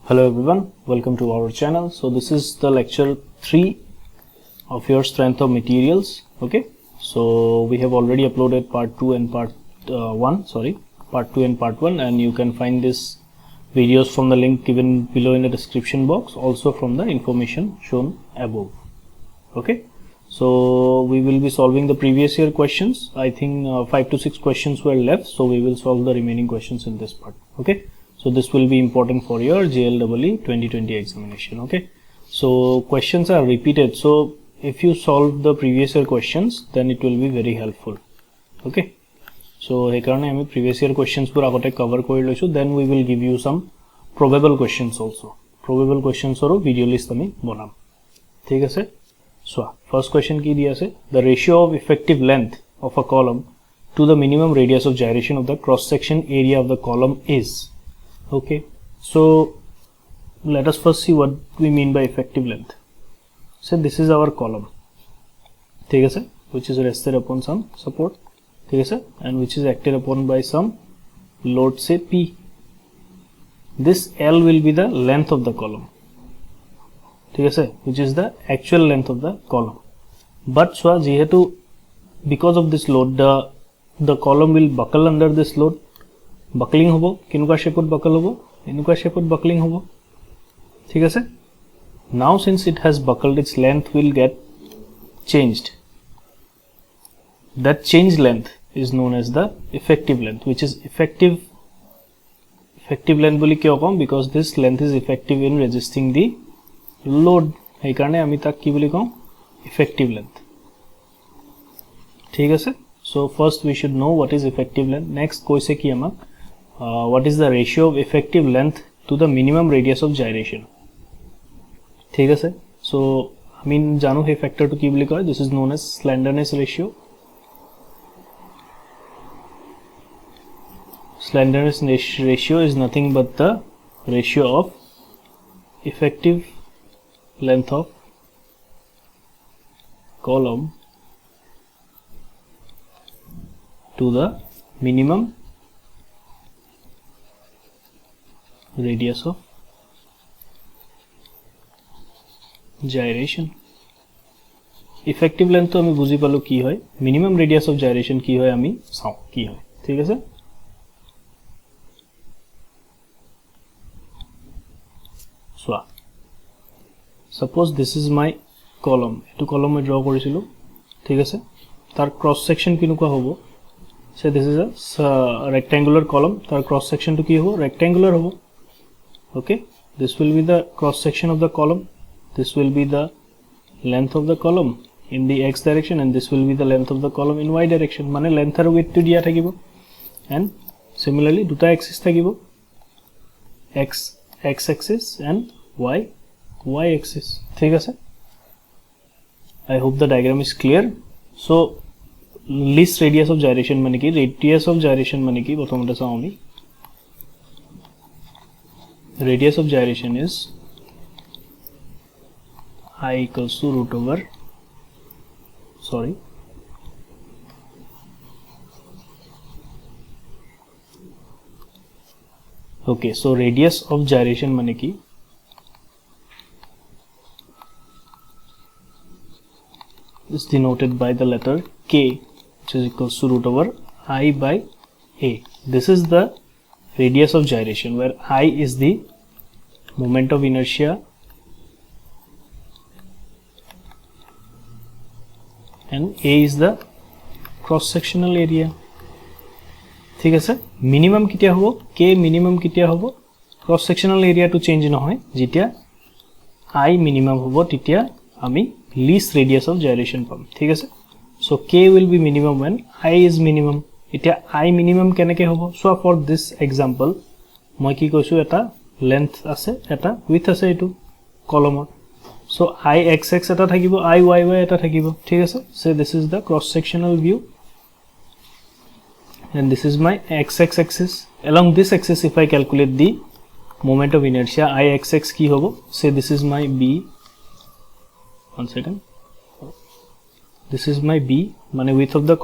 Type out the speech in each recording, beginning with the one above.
Hello everyone, welcome to our channel. So this is the lecture 3 of your strength of materials. Okay, so we have already uploaded part 2 and part 1, and you can find these videos from the link given below in the description box, also from the information shown above. Okay, so we will be solving the previous year questions. I think 5 to 6 questions were left, so we will solve the remaining questions in this part. Okay, so this will be important for your JLEE 2020 examination. Okay, so questions are repeated, so if you solve the previous year questions, then it will be very helpful. Okay, so I previous year questions cover koiloisu. Then we will give you some probable questions also. Probable questions or video list bonam. ठीक है से. So first question की दिया से, the ratio of effective length of a column to the minimum radius of gyration of the cross section area of the column is. Okay, so let us first see what we mean by effective length. So this is our column, ठीक है से, which is rested upon some support, ठीक है से, and which is acted upon by some load say P. This L will be the length of the column, ठीक है से, which is the actual length of the column. But so जेहेतु because of this load the column will buckle under this load. Buckling होबो, किनुका शेपत buckle होबो, इनुका शेपत buckling होबो, ठीक है से. Now since it has buckled, its length will get changed. That changed length is known as the effective length, which is effective length बोली क्यों कहूँ, because this length is effective in resisting the load. এই কারণে আমি তাক কি বলি कहूँ, effective length. ठीक है से. So first we should know what is effective length. Next कोइसे की हमाक what is the ratio of effective length to the minimum radius of gyration. ठीक है से. So I mean जानो है factor to की बोली कहूँ. This is known as slenderness ratio. Slenderness ratio is nothing but the ratio of effective length of column to the minimum radius of gyration. Effective length तो हमें बुझी पालो की है, minimum radius of gyration की है हमें साउ की है, ठीक है sir. So suppose this is my column, एटू column में draw करिसिलो, ठीक है सर. तार cross section किनुका होबो. So this is a rectangular column. तार cross section तो की हो, rectangular हो. Okay, this will be the cross section of the column. This will be the length of the column in the x direction, and this will be the length of the column in y direction. माने length और width तो दिया থাকিবो, and similarly दुटा axis থাকিबो, x axis and y axis. ठीक है sir. I hope the diagram is clear. So least radius of gyration माने की, radius of gyration माने की प्रथम टा Sao me. Radius of gyration is I equals to root over, sorry, okay, so radius of gyration माने की is denoted by the letter K, which is equals to root over I by A. This is the radius of gyration, where I is the moment of inertia and A is the cross sectional area. ठीक है sir. Minimum किতিয়া होबो, K minimum किতিয়া होबो, cross sectional area to change নহয়, जिতিয়া I minimum होबो तिতিয়া आमी least radius of gyration palm. ठीक है sir. So K will be minimum when I is minimum. এতিয়া I minimum কেনেকে হ'ব. So for this example মই কি কৈছো, এটা length আছে, এটা width আছে এটো কলমৰ. So I xx এটা থাকিব, I yy এটা থাকিব, ঠিক আছে. So this is the cross sectional view, and this is my xx axis. Along this axis if I calculate the moment of inertia, I xx কি হ'ব. Say this is my B, one second, this is my B মানে width of the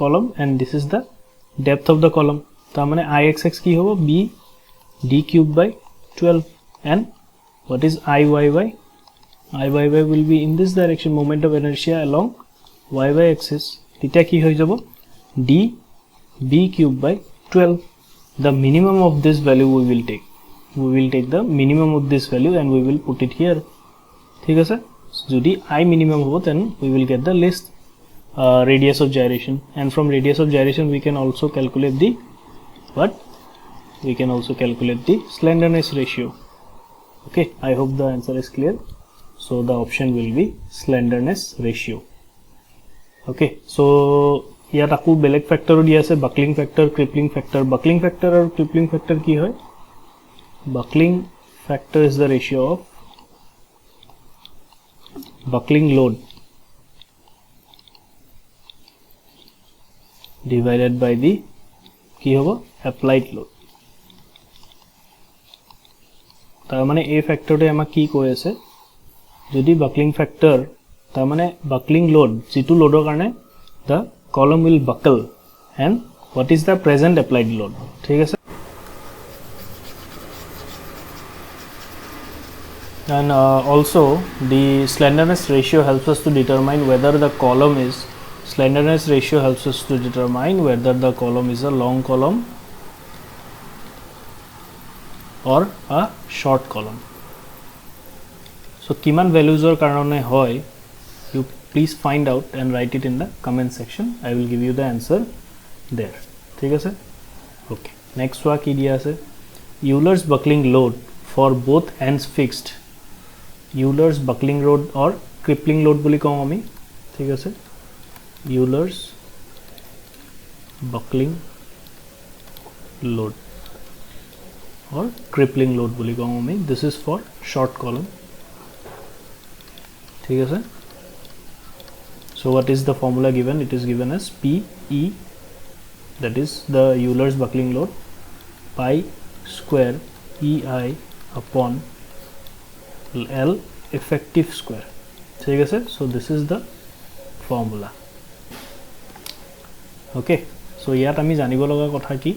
column, and this is the depth of the column. তার মানে I xx কি হবো, B d cube by 12. and what is Iyy? Iyy will be in this direction, moment of inertia along yy axis. Tita ki hoy jabo d b cube by 12. The minimum of this value we will take. We will take the minimum of this value and we will put it here. ठीक है sir. Jodi I minimum ho, then we will get the least radius of gyration, and from radius of gyration we can also calculate the what? We can also calculate the slenderness ratio. Okay, I hope the answer is clear. So the option will be slenderness ratio. Okay, so ইয়াত আকৌ বেলেগ ফ্যাক্টৰো দিয়া আছে, buckling factor, crippling factor. Buckling factor আৰু crippling factor কি হয়? Buckling factor is the ratio of buckling load divided by the কি হ'ব? Applied load. তাৰ মানে এই ফ্যাক্টৰটো আমাক কি কৈ আছে? যদি buckling factor তাৰ মানে buckling load যিটো লোডৰ কাৰণে the column will buckle and what is the present applied load. ঠিক আছে. And also the slenderness ratio helps us to determine whether the column is slenderness ratio helps us to determine whether the column is a long column or a short column. So kiman values or karone hoy, you please find out and write it in the comment section. I will give you the answer there. ठीक है sir. Okay, next wa ki diya ase Euler's buckling load for both ends fixed. Euler's buckling load or crippling load বুলি কওঁ আমি. ঠিক আছে. Euler's buckling load or crippling load বুলি কওঁ আমি. This is for short column. ঠিক আছে. So what is the formula given? It is given as PE, that is the Euler's buckling load, pi square EI upon L effective square. ठीक है sir. So this is the formula. Okay. So ইয়াত আমি জানিব লগা কথা কি,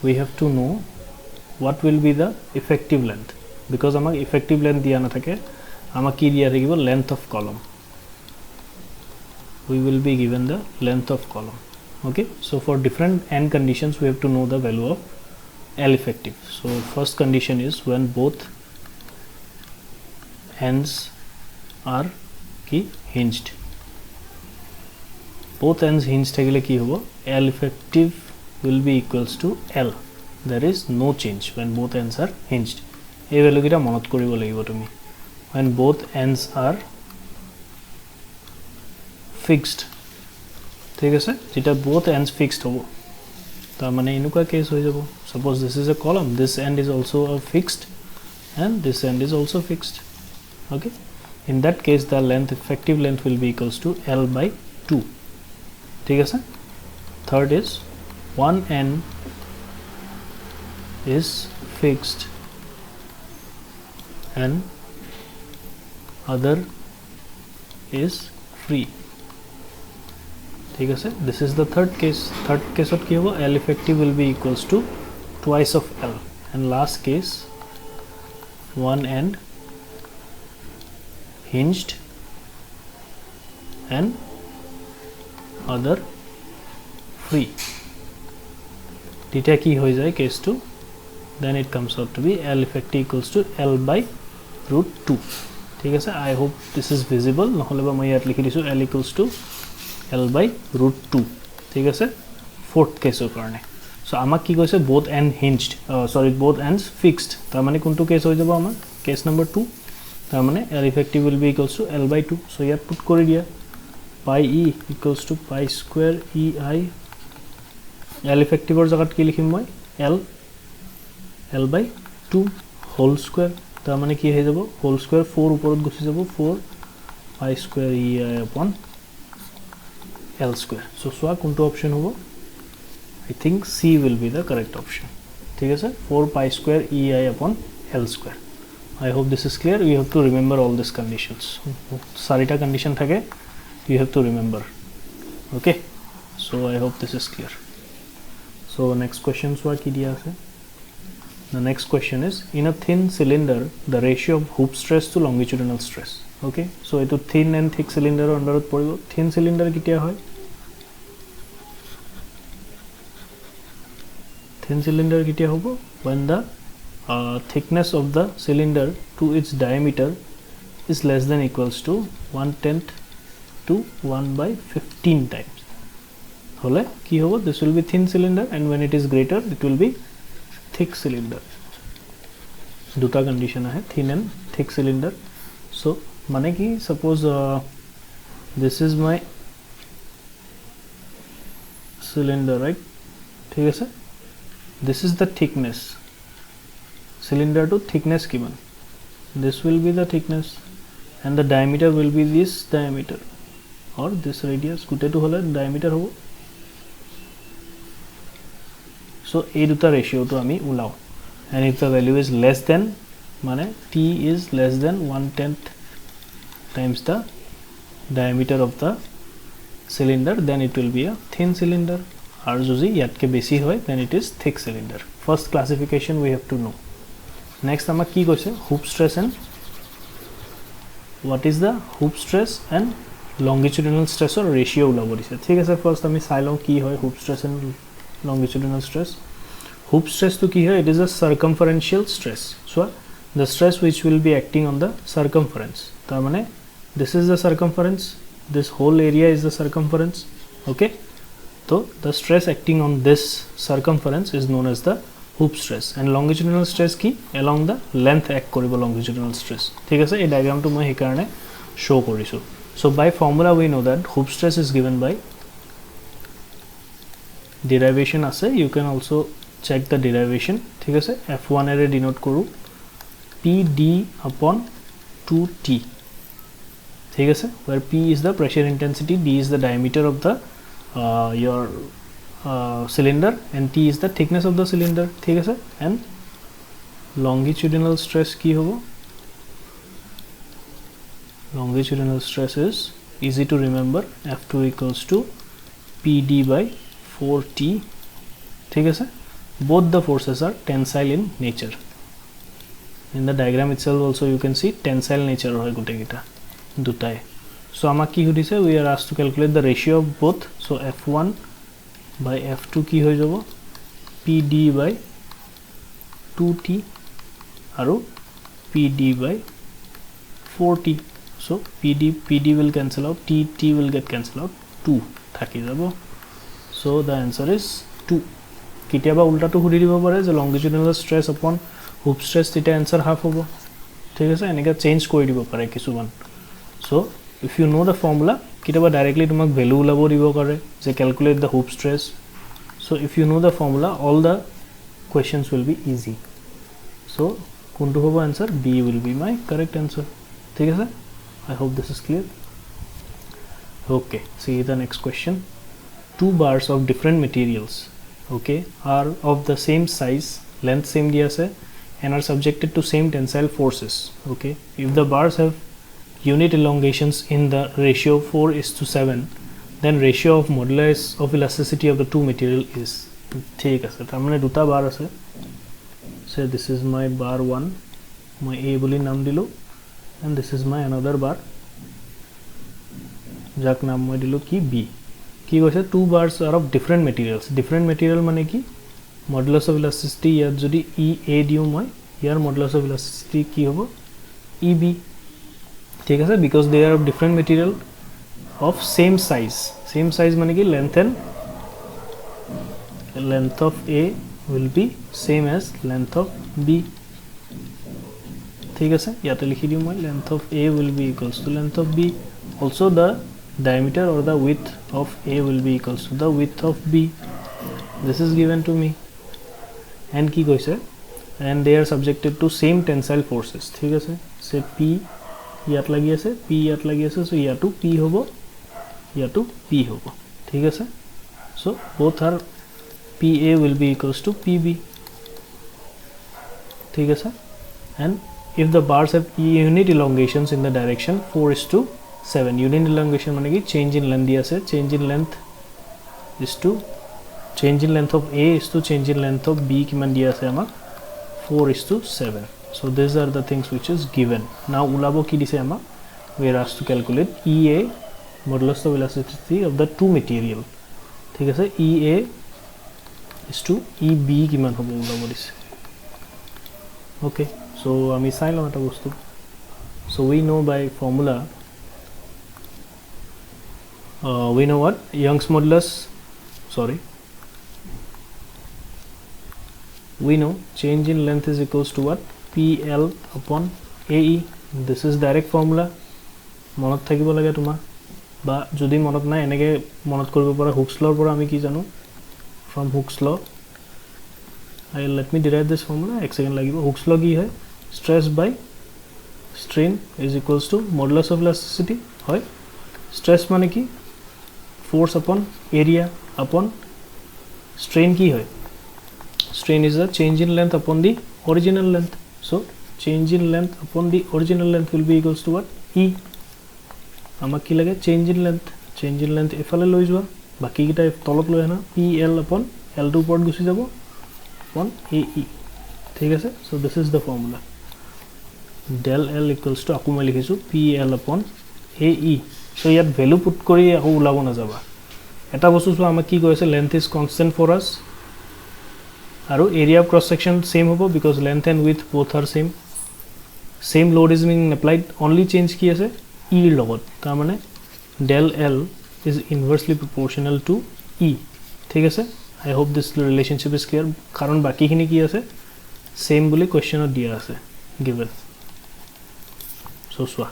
we have to know what will be the effective length, because আমাক effective length দিয়া নাথাকে, আমাক কি দিয়া থাকিব? Length of column. We will be given the length of column. Okay, so for different n conditions we have to know the value of L effective. So first condition is when both ends are ki hinged. Both ends hinged thakile ki hobo? L effective will be equals to L. There is no change when both ends are hinged. Ei value kita monot koribo lagibo tumi. When both ends are fixed. ঠিক আছে. যেটা both ends fixed হ'ব, তাৰ মানে এনেকুৱা case হৈ যাব. Suppose this is a column, this end is also a fixed and this end is also fixed. Okay, in that case the length, effective length will be equals to L by 2. ঠিক আছে. Third is one end is fixed and other is free. ठीक है. This is the third case. Third case of क्या हुआ? L effective will be equals to twice of L. And last case, one end hinged and other free. Theta की हो जाए case 2, then it comes out to be L effective equals to L by root 2. ठीक है. I hope this is visible. নহলে বা মই ইয়াত লিখি দিছো L equals to L by root 2. ঠিক আছে. Fourth case of karne. So আমাক কি কৈছে? Both end hinged, both ends fixed. তাৰ মানে কোনটো কেস হৈ যাব আমাৰ? Case number 2. তাৰ মানে L effective will be equals to L by 2. So ইয়াত put কৰি দিয়া pi E equals to pi square EI. L effective or জাগাত কি লিখিম মই? L by 2 whole square. তাৰ মানে কি হৈ যাব? Whole square 4 ওপৰত গুছি যাব, 4 pi square EI upon L square. So so কোনটো option হ'ব? I think C will be the correct option. ঠিক আছে. 4 pi square EI upon L square. I hope this is clear. You have to remember all these conditions. চাৰিটা condition থাকে, you have to remember. Okay, so I hope this is clear. So next question চোৱা কি দিয়া আছে? The next question is, in a thin cylinder, the ratio of hoop stress to longitudinal stress. Okay, so it is thin and thick cylinder under poribo. Thin cylinder kitia hoy? Thin cylinder kitia hobo? When the thickness of the cylinder to its diameter is less than equals to 1/10 to 1/15 times. Hole ki hobo? This will be thin cylinder, and when it is greater, it will be thick cylinder. Duta condition hai, thin and thick cylinder. So mane ki suppose this is my cylinder, right? ठीक है sir. This is the thickness. Cylinder to thickness given. This will be the thickness, and the diameter will be this diameter, or this radius. Gute to hole diameter hobo. So এই দুটা ratio to আমি উলাও, and if the value is less than, মানে t is less than 1/10 times the diameter of the cylinder, then it will be a thin cylinder. और যদি ইয়াতকে বেছি হয়, then it is thick cylinder. First classification we have to know. Next আমাক কি কৈছে? Hoop stress and what is the hoop stress and longitudinal stress or ratio উলাব দিছে। ঠিক আছে, first আমি চাই লওঁ কি হয় hoop stress and longitudinal stress. Hoop stress to ki hai? It is a circumferential stress. So the stress which will be acting on the circumference. Tar mane this is the circumference, this whole area is the circumference. Okay, so the stress acting on this circumference is known as the hoop stress, and longitudinal stress ki along the length act koribo longitudinal stress. Thik ase, ei diagram to moi he karone show korisu. So by formula we know that hoop stress is given by derivation ase, you can also check the derivation. ঠিক আছে, f1 এৰে denote কৰো pd upon 2t. ঠিক আছে, where p is the pressure intensity, d is the diameter of the your cylinder, and t is the thickness of the cylinder. ঠিক আছে, and longitudinal stress কি হ'ব? Longitudinal stress is easy to remember, f2 equals to pd by 4t. ঠিক আছে, both the forces are tensile in nature. In the diagram itself also you can see tensile nature hoy gote gita dutai. So amak ki hudise, we are asked to calculate the ratio of both. So f1 by f2 ki hoy jabo pd by 2t aru pd by 4t. So pd will cancel out, t will get cancel out, 2 thaki jabo. So the answer is 2. কেতিয়াবা উল্টাটো সুধি দিব পাৰে যে longitudinal stress upon hoop stress, তেতিয়া answer half হ'ব। ঠিক আছে, এনেকা চেঞ্জ কৰি দিব পাৰে কিছুমান। So if you know the formula, কেতিয়াবা ডাইৰেক্টলি তোমাক ভ্যালু উলাব দিব পাৰে যে calculate the hoop stress. So if you know the formula, all the questions will be easy. So কোনটো হ'ব answer? B will be my correct answer. ঠিক আছে, I hope this is clear. Okay, see the next question. Two bars of different materials, okay, are of the same size, length same diya ase, and are subjected to same tensile forces. Okay, if the bars have unit elongations in the ratio 4:7, then ratio of modulus of elasticity of the two material is, ঠিক আছে, তার মানে দুটা বার আছে। So this is my bar 1, মই A বুলি নাম দিলো, and this is my another bar, যাক নাম মই দিলো কি B। কি কৈছে? two bars are of different materials. Different material মানে কি? Modulus of elasticity ইয়াত যদি EA দিও মই, ইয়াৰ modulus of elasticity কি হ'ব? EB। ঠিক আছে, because they are of different material of same size. Same size মানে কি? Length of A will be same as length of B. ঠিক আছে, ইয়াতে লিখি দিও মই length of A will be equals to length of B. Also the diameter or the width of A will be equals to the width of B. This is given to me. And ki koise, and they are subjected to same tensile forces. ঠিক আছে, say P ইয়াত লাগি আছে, P ইয়াত লাগি আছে, so ইয়াতো P hobo, ইয়াতো P hobo. ঠিক আছে, so both are PA will be equals to PB. ঠিক আছে, and if the bars have unit elongations in the direction 4:7, unit elongation মানে কি? Change in length দিয়া আছে, change in length is to change in length of A is to change in length of B কিমান দিয়া আছে আমাক 4:7. So these are the things which is given. Now ulabo ki dise ama we are asked to calculate EA, modulus of elasticity of the two material. ঠিক আছে, EA is to EB কিমান হ'ব ওলাব দিছে. Okay, so আমি চাই লওঁ এটা বস্তু. So we know by formula, we know what Young's modulus, we know change in length is equals to what, PL upon AE. This is direct formula. মনত থাকিব লাগে তোমাৰ, বা যদি মনত নাই এনেকে মনত কৰিব পৰা হুকস লৰ পৰা আমি কি জানো, from Hooke's law. Let me derive this formula. এক সেকেন্ড লাগিব. Hooke's law কি হয়, stress by strain is equals to modulus of elasticity হয়. Stress মানে কি, force upon area upon strain কি হয়, strain is the change in length upon the original length. So change in length upon the original length will be equals to what, E. আমাক কি লাগে, change in length এফালে লৈ যোৱা, বাকি কিটা তলত লৈ আনা, PL upon L2 ওপৰত গুচি যাব upon AE. ঠিক আছে, so this is the formula. del L equals to আকৌ মই লিখিছো PL upon AE. so ইয়াত ভ্যালু পুট কৰি আকৌ উলাব না যাবা. এটা বস্তু চোৱা আমাক কি কৈছে, length is constant for us আৰু area of cross section same হ'ব because length and width both are same load is being applied, only change কি আছে E লগত, তাৰ মানে del L is inversely proportional to E. ঠিক আছে, I hope this relationship is clear, কাৰণ বাকিখিনি কি আছে same বুলি কোৱেশ্চনত দিয়া আছে given. so চোৱা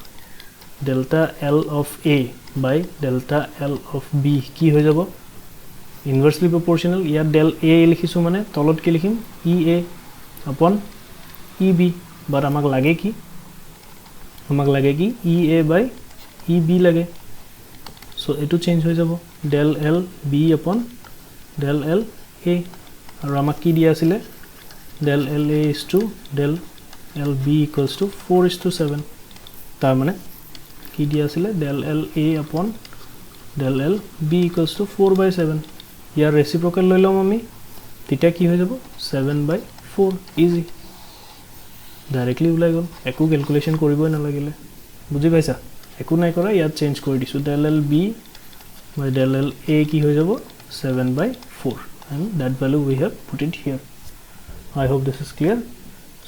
delta L of A by delta L of B কি হৈ যাব, inversely proportional. ইয়াত del A লিখিছো মানে তলত কি লিখিম, EA upon EB, বাট আমাক লাগে কি, EA by EB লাগে. so এটো চেঞ্জ হৈ যাব, del L B upon del L A, আৰু আমাক কি দিয়া আছিলে, del L A is to del L B equals to 4:7. তাৰ মানে কি দিয়া আছিলে, del L A upon del L B equals to 4/7. ইয়াৰ ৰেচিপ্ৰকেল লৈ লম আমি, তেতিয়া কি হৈ যাব 7/4. ইজি, ডাইৰেক্টলি ওলাই গ'ল, একো ক্যালকুলেশন কৰিবই নালাগিলে. বুজি পাইছা, একো নাই কৰা, ইয়াত চেঞ্জ কৰি দিছো, del L B by del L A কি হৈ যাব 7/4, and that value we have put it here. I hope this is clear.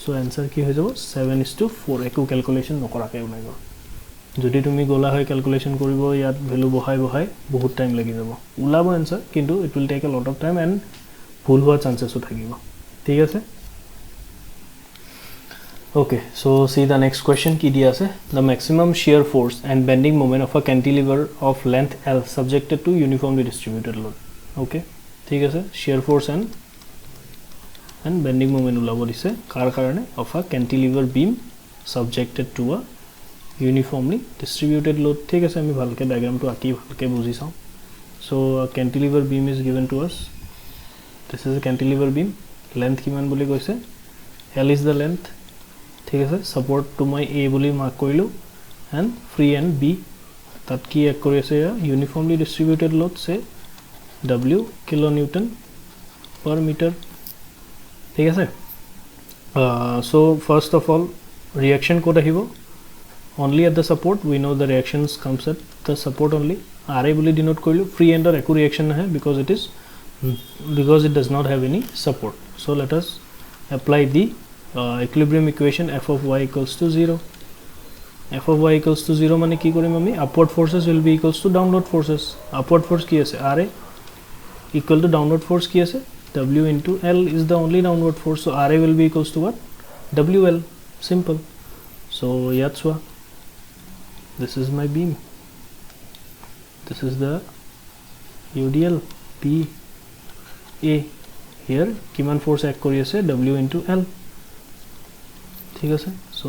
so answer কি হৈ যাব 7:4, একো ক্যালকুলেশন নকৰাকৈ ওলাই গ'ল. যদি তুমি গলা হয় ক্যালকুলেশন কৰিব, ইয়াত ভ্যালু বহাই বহুত টাইম লাগি যাব, ওলাব आंसर, কিন্তু it will take a lot of time and ভুল হোৱাৰ চান্সেসও থাকিব. ঠিক আছে, okay, so see the next question কি দিয়া আছে, the maximum shear force and bending moment of a cantilever of length L subjected to uniformly distributed load. okay, ঠিক আছে, shear force and bending moment ওলাব দিছে কাৰ কাৰণে, of a cantilever beam subjected to a uniformly distributed load. ঠিক আছে, আমি ভালকে ডায়াগ্রামটো আঁকি ভালকে বুজি চাওঁ. so a cantilever beam is given to us, this is a cantilever beam, length কিমান বুলি কৈছে, L is the length. ঠিক আছে, support to my A বুলি মাৰ্ক কৰিলো, and free end B, তাত কি এক কৰি আছে, uniformly distributed load say W kilonewton per meter. ঠিক আছে, so first of all reaction code আহিব, only at the support, we know the reactions comes at the support only. RA বুলি denote কৰিলো, free end একো reaction নাহে because it does not have any support. so let us apply the equilibrium equation f of y equals to 0. f of y equals to 0 মানে কি কৰিম আমি, upward forces will be equals to downward forces. upward force কি আছে, RA equal to downward force কি আছে, W into L is the only downward force, so RA will be equals to what, WL. simple. so ইয়াত চোৱা, this is my beam, this is the UDL P A, here কিমান force act কৰি আছে, W into L. ঠিক আছে, so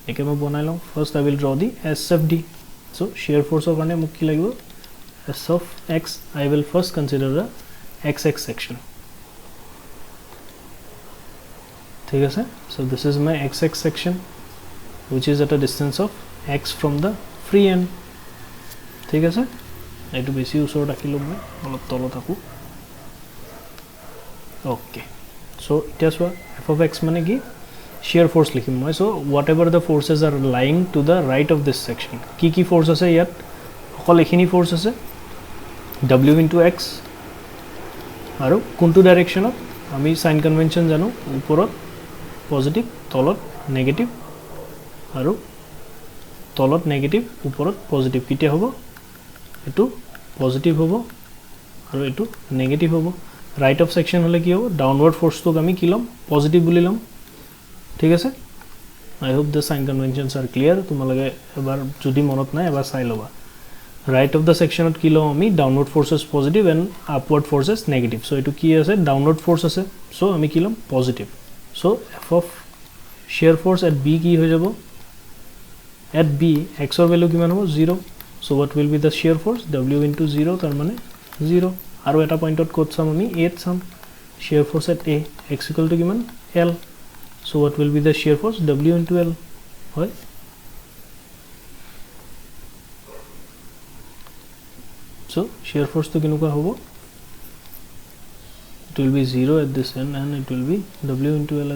একে মই বনাই লওঁ, first I will draw the SFD. so shear force of কাৰণে মোক কি লাগিব, S of X. I will first consider the XX section. ঠিক আছে, so this is my XX section which is at a distance of X from the free end. ঠিক আছে, এইটো বেছি ওচৰত ৰাখিলো মই, অলপ তলত থাকো. okay, so এতিয়া চোৱা f of x মানে কি shear force লিখিম মই so whatever the forces are lying to the right of this section কি force আছে ইয়াত অকল এখিনি force আছে w into x আৰু কোনটো ডাইৰেকশনত আমি সাইন কনভেনশন জানো ওপৰত পজিটিভ তলত নেগেটিভ আৰু তলত নেগেটিভ ওপৰত পজিটিভ কিতিয়া হ'ব এটো পজিটিভ হ'ব আৰু এটো নেগেটিভ হ'ব রাইট অফ সেকশন হলে কি হ'ব ডাউনওয়ার্ড ফোর্স তো আমি কি লম পজিটিভ বুলি লম ঠিক আছে I hope the sign conventions are clear তোমালকে এবাৰ যদি মনত নাই এবাৰ চাই লবা right of the section at kilo ami downward forces positive and upward forces negative so etu ki ase downward force ase so ami kilom positive so f of shear force at b ki hoy jabo at b x or value kiman hobo 0 so what will be the shear force w into 0 tar mane 0 aru eta point out kot sam ami 8 sam shear force at a x equal to kiman l so what will be the shear force w into l hoy so shear force to kinuka hobo it will be 0 at this end and it will be w into l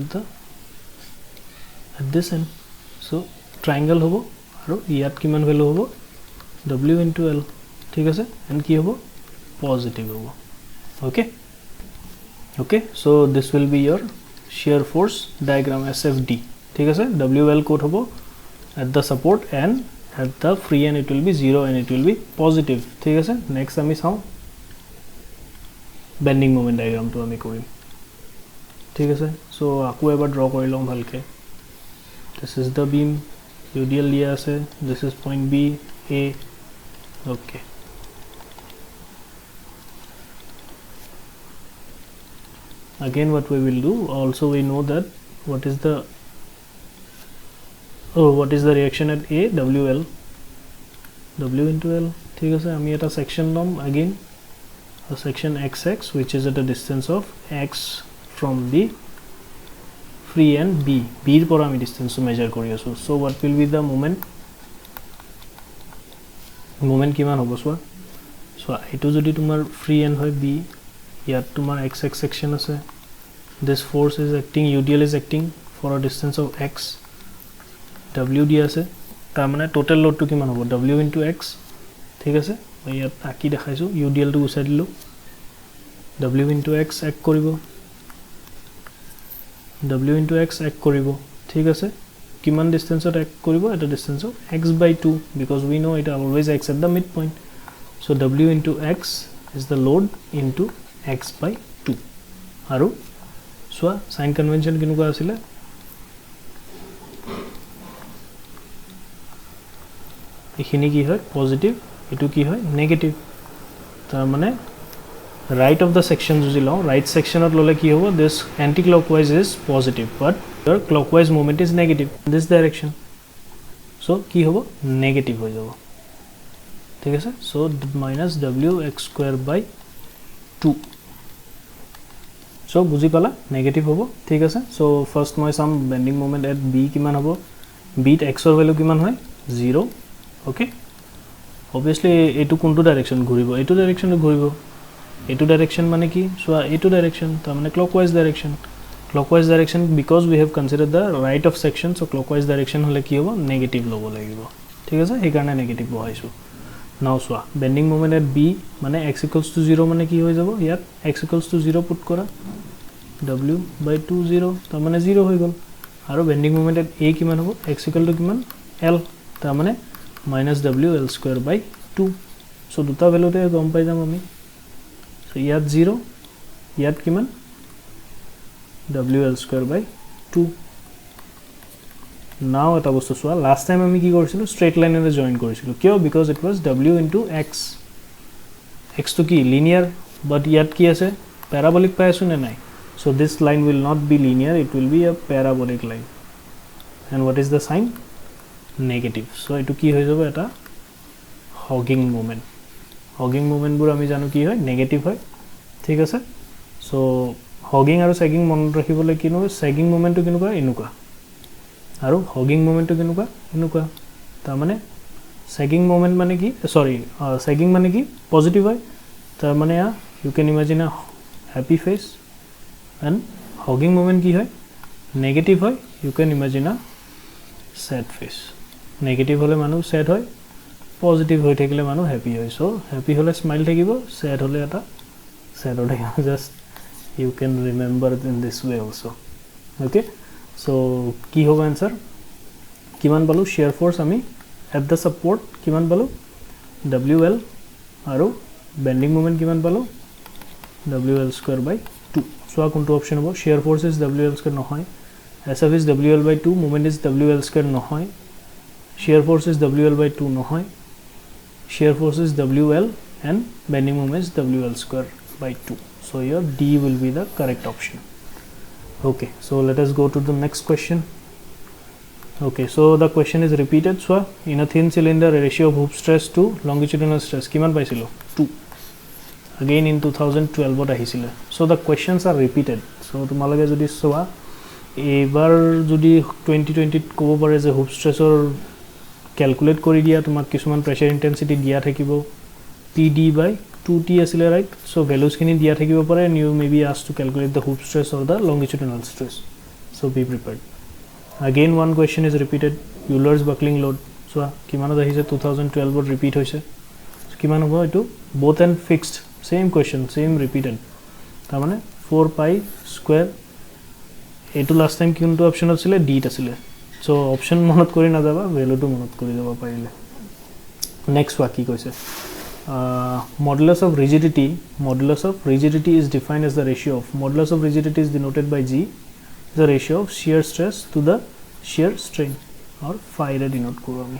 at this end so triangle hobo aru yat kiman value hobo w into l thik ase and ki hobo positive hobo okay so this will be your shear force diagram SFD thik ase WL code hobo at the support and at the free end it will be 0 and it will be positive thik ase next ami saw bending moment diagram to ami korim thik ase so aku ebar draw kori lom bhalke this is the beam UDL dia ase this is point B A okay again what we will do also we know that what is the reaction at A WL W into L ঠিক আছে আমি এটা section লম again a section XX which is at a distance of x from the free end B B এর পর আমি distance measure কৰি আছো so what will be the moment কিমান হ'ব so এটো যদি তোমাৰ free end হয় B ইয়াত তোমাৰ XX section আছে this force is acting UDL is acting for a distance of x W দিয়া আছে তাৰ মানে টোটাল লোড টু কিমান হ'ব W into x ঠিক আছে মই ইয়াত আকি দেখাইছো UDL টু গুছাই দিলো W into x এক কৰিব W into x এক কৰিব ঠিক আছে কিমান ডিসটেন্সত এক কৰিব এটা distance of x by 2 because we know it always x at the midpoint so W into x is the load into x by 2 আৰু so sign convention কিনুকা আছিল এখিনি কি হয় পজিটিভ এটো কি হয় নেগেটিভ তার মানে right of the section যদি লও right section ত ললে কি হ'ব this anti clockwise is positive but your clockwise movement is negative in this direction so কি হ'ব নেগেটিভ হৈ যাব ঠিক আছে so minus w x square by 2 so বুজি পালা নেগেটিভ হ'ব ঠিক আছে so first মই সাম bending moment at b কিমান হ'ব b ত x ৰ ভ্যালু কিমান হয় 0 okay obviously etu kuntu direction ghuribo etu direction ghuribo etu direction mane ki so etu direction ta mane clockwise direction because we have considered the right of section so clockwise direction hole ki hobo negative lobo lagibo thik ase ei karone negative bohaisu now so bending moment at b mane x equals to 0 mane ki hoy jabo yat x equals to 0 put kora w by 2 0 ta mane 0 hoy gol aro bending moment at a kiman hobo x equal to kiman l ta mane minus w l square by 2 so দুটা ভ্যালুতে গম পাই যাম আমি so ইয়াত 0 ইয়াত কিমান w l square by 2 now এটা বস্তু সোয়া লাস্ট টাইম আমি কি কৰিছিলো স্ট্ৰেট লাইনেৰে জয়েন কৰিছিলো কিয় because it was w into x x to কি linear but ইয়াত কি আছে parabolic পাই আছো নে নাই so this line will not be linear it will be a parabolic line and what is the sign negative so etu ki hoy jabo eta hogging moment bur ami janu ki hoy negative hoy thik ase so hogging aru sagging mon rakhibole kinu sagging moment to kinuka enuka aru hogging moment to kinuka ta mane sagging moment mane ki sorry sagging mane ki positive hoy ta mane you can imagine a happy face and hugging movement কি হয় negative হয় you can imagine a sad face negative হলে মানুহ sad হয় positive হৈ থাকিলে মানুহ happy হয় সো হ্যাপি হলে স্মাইল থাকিব স্যাড হলে এটা স্যাড হৈ থাকিব just you can remember in this way also okay so কি হ'ব आंसर কিমান পালো shear force আমি at the support কিমান পালো wl আৰু bending moment কিমান পালো wl square by 2 so কোনটো অপচন হ'ব shear force is wl square নহয় sf is wl by 2 moment is wl square নহয় shear force is wl by 2 নহয় shear force is wl and bending moment is wl square by 2 so your D will be the correct option okay so let us go to the next question okay so the question is repeated so in a thin cylinder a ratio of hoop stress to longitudinal stress kiman paisilo 2 again in 2012 ot ahisile so the questions are repeated so tumalage jodi soa ebar jodi 2020 kobo pare je hoop stress or calculate kori dia tumak kisuman pressure intensity dia thakibo pd by 2t asile right so values kini dia thakibo pare and you may be asked to calculate the hoop stress or the longitudinal stress so be prepared again one question is repeated Euler's buckling load so kimanot ahise 2012 ot repeat hoise kiman hobo etu both and fixed same question same repeated ta mane 4 pi square etu last time kintu option asile d asile so option monot kori na jaba value to monot kori jaba parile next wa ki koise modulus of rigidity is defined as the ratio of modulus of rigidity is denoted by G the ratio of shear stress to the shear strain or phi re denote koru ami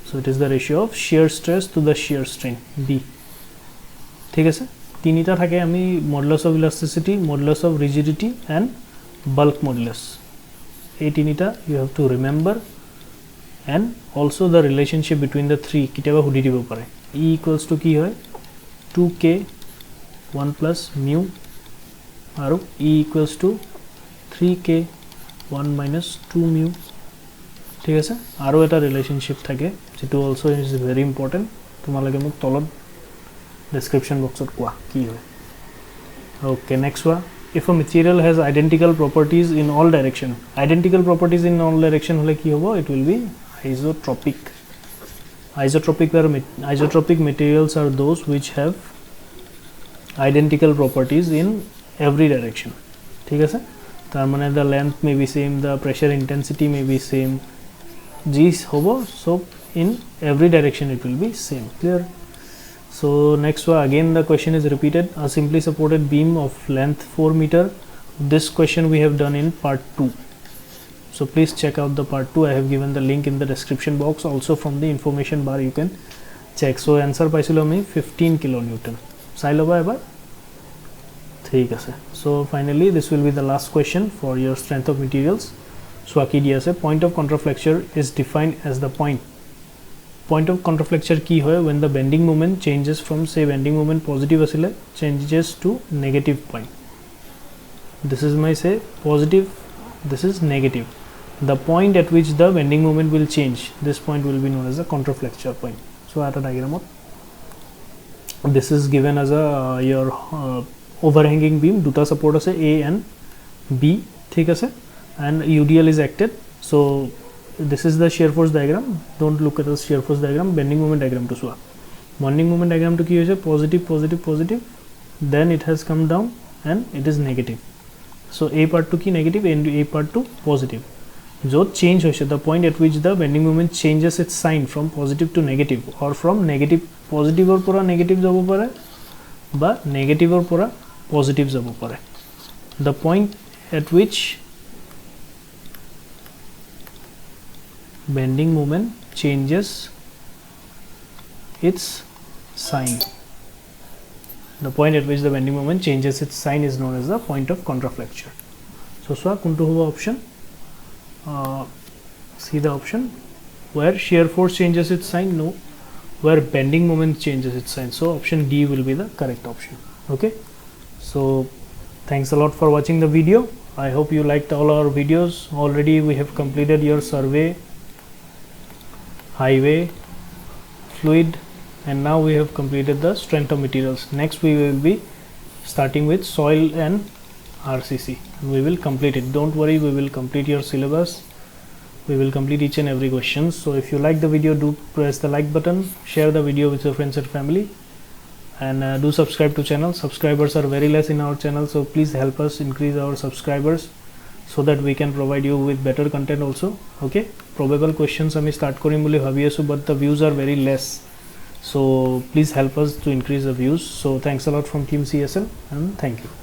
so it is the ratio of shear stress to the shear strain B thik ase tinita thake ami modulus of elasticity modulus of rigidity and bulk modulus ei tinita you have to remember and also the relationship between the three kitaba hudi dibo pare E equals to ki hoy 2k 1 plus mu aru E equals to 3k 1 minus 2 mu ঠিক আছে আরো এটা relationship থাকে যেটো also is very important তোমালকে মোক তলত description বক্সত কোৱা কি হয় okay next one if a material has identical properties in all direction hole ki hobo it will be isotropic materials are those which have identical properties in every direction ठीक है tar mane the length may be same the pressure intensity may be same these hobo so in every direction it will be same clear so next one again the question is repeated a simply supported beam of length 4 meter this question we have done in part 2 so please check out the part 2 I have given the link in the description box also from the information bar you can check so answer paisilo ami 15 kilonewton sai loba ebar thik ase so finally this will be the last question for your strength of materials so aki dia ase point of contraflexure is defined as the point of contraflexure ki hoy when the bending moment changes from say bending moment positive asile changes to negative point this is my say positive this is negative the point at which the bending moment will change this point will be known as the contraflexure point so at a diagram this is given as a your overhanging beam duta support ase A and B thik ase and UDL is acted so this is the shear force diagram don't look at the shear force diagram bending moment diagram to soa bending moment diagram to ki hoise positive then it has come down and it is negative so A part to ki negative and A part to positive jo change hoise the point at which the bending moment changes its sign from positive to negative or from negative positive or pura negative jabo pare ba negative or pura positive jabo pare the point at which bending moment changes its sign the point at which the bending moment changes its sign is known as the point of contraflexure so swa kuntu hobo option see the option where shear force changes its sign no where bending moment changes its sign so option D will be the correct option okay so thanks a lot for watching the video I hope you liked all our videos already we have completed your survey highway fluid and now we have completed the strength of materials next we will be starting with soil and RCC. We will complete it. Don't worry, we will complete your syllabus. We will complete each and every question. So if you like the video, do press the like button, share the video with your friends and family, and do subscribe to channel. Subscribers are very less in our channel, so please help us increase our subscribers so that we can provide you with better content also. Okay, probable questions আমি start কৰিম বুলি ভাবি আছো, but the views are very less, so please help us to increase the views. So thanks a lot from team CSL, and thank you.